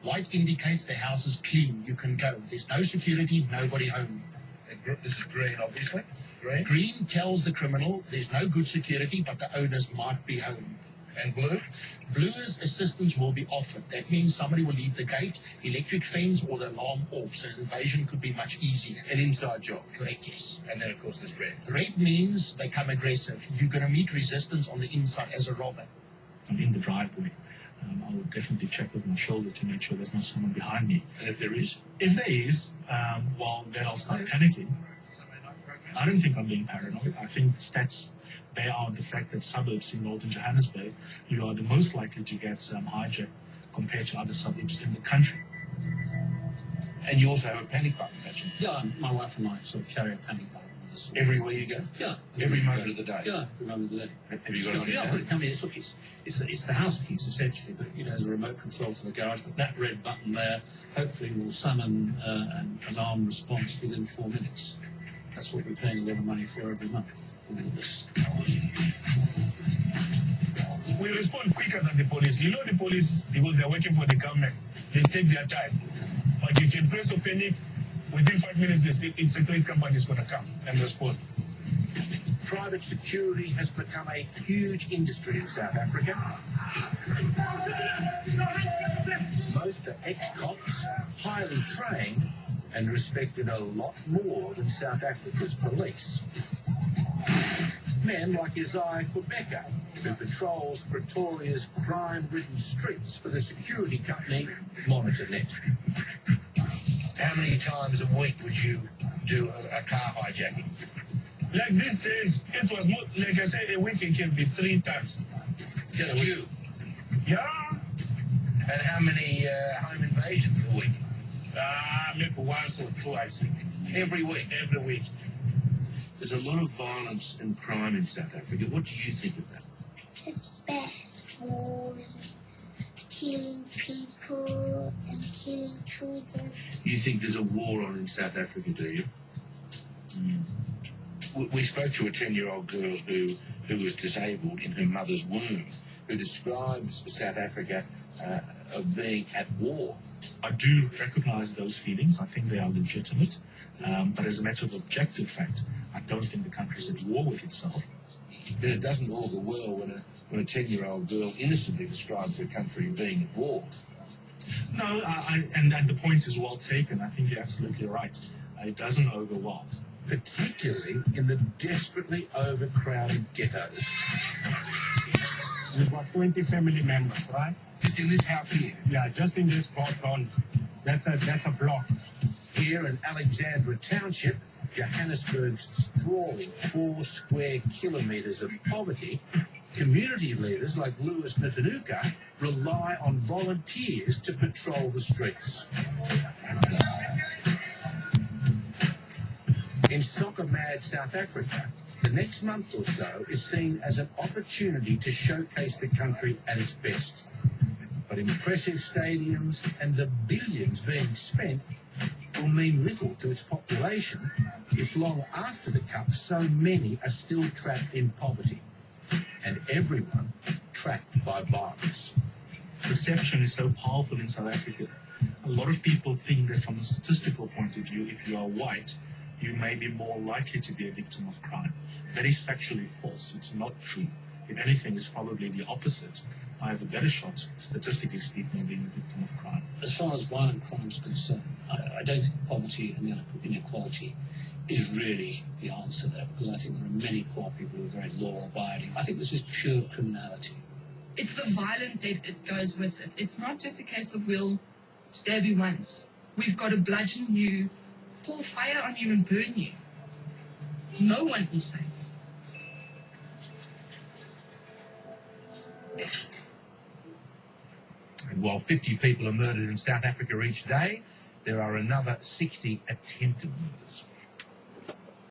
White indicates the house is clean. You can go. There's no security, nobody home. This is green, obviously. Green. Green tells the criminal there's no good security, but the owners might be home. And blue? Blue's assistance will be offered. That means somebody will leave the gate, electric fence, or the alarm off, so invasion could be much easier. An inside job. Correct, yes. And then, of course, there's red. Red means they come aggressive. You're going to meet resistance on the inside as a robber. I'm in the driveway. I will definitely check over my shoulder to make sure there's not someone behind me. And if there is? If there is, well, then I'll start panicking. I don't think I'm being paranoid. I think stats bear out the fact that suburbs in northern Johannesburg, you are the most likely to get hijacked compared to other suburbs in the country. And you also have a panic button, imagine. Yeah, my wife and I sort of carry a panic button with us. Everywhere you go? Yeah. Every moment of the day? Yeah, every moment of the day. Have you got it on your Yeah, phone? but come here, look, it's the house keys essentially, but there's a remote control for the garage, but that red button there hopefully will summon an alarm response within 4 minutes. That's what we're paying a lot of money for every month. All of this. We respond quicker than the police. You know the police, because they're working for the government, they take their time. But you can press a panic, within 5 minutes, a security company is going to come and respond. Private security has become a huge industry in South Africa. Most are ex-cops, highly trained, and respected a lot more than South Africa's police. Men like Isaiah Quebecer, who patrols Pretoria's crime-ridden streets for the security company MonitorNet. How many times a week would you do a car hijacking? Like these days, it was more, like I said, a week it can be 3 times. Just you? Yeah, And how many home invasions a week? maybe once or twice. Every week? Every week. There's a lot of violence and crime in South Africa. What do you think of that? It's bad. Wars, killing people and killing children. You think there's a war on in South Africa, do you? We spoke to a 10-year-old girl who was disabled in her mother's womb, who describes South Africa of being at war. I do recognize those feelings. I think they are legitimate. But as a matter of objective fact, I don't think the country is at war with itself. But it doesn't augur well when a 10-year-old girl innocently describes her country being at war. No, and the point is well taken. I think you're absolutely right. It doesn't augur well. Particularly in the desperately overcrowded ghettos. We've got 20 family members, right? Just in this house here. Yeah, just in this compound. That's a block. Here in Alexandra Township, Johannesburg's sprawling 4 square kilometres of poverty, community leaders like Louis Natanuka rely on volunteers to patrol the streets. In soccer-mad South Africa, the next month or so is seen as an opportunity to showcase the country at its best. But impressive stadiums and the billions being spent will mean little to its population if long after the Cup so many are still trapped in poverty and everyone trapped by violence. Perception is so powerful in South Africa. A lot of people think that from a statistical point of view, if you are white, you may be more likely to be a victim of crime. That is factually false. It's not true. If anything, it's probably the opposite. I have a better shot, statistically speaking, of being a victim of crime. As far as violent crime is concerned, I don't think poverty and inequality is really the answer there, because I think there are many poor people who are very law-abiding. I think this is pure criminality. It's the violence that it goes with it. It's not just a case of we'll stab you once. We've got to bludgeon you, pour fire on you and burn you. No one is safe. And while 50 people are murdered in South Africa each day, there are another 60 attempted murders.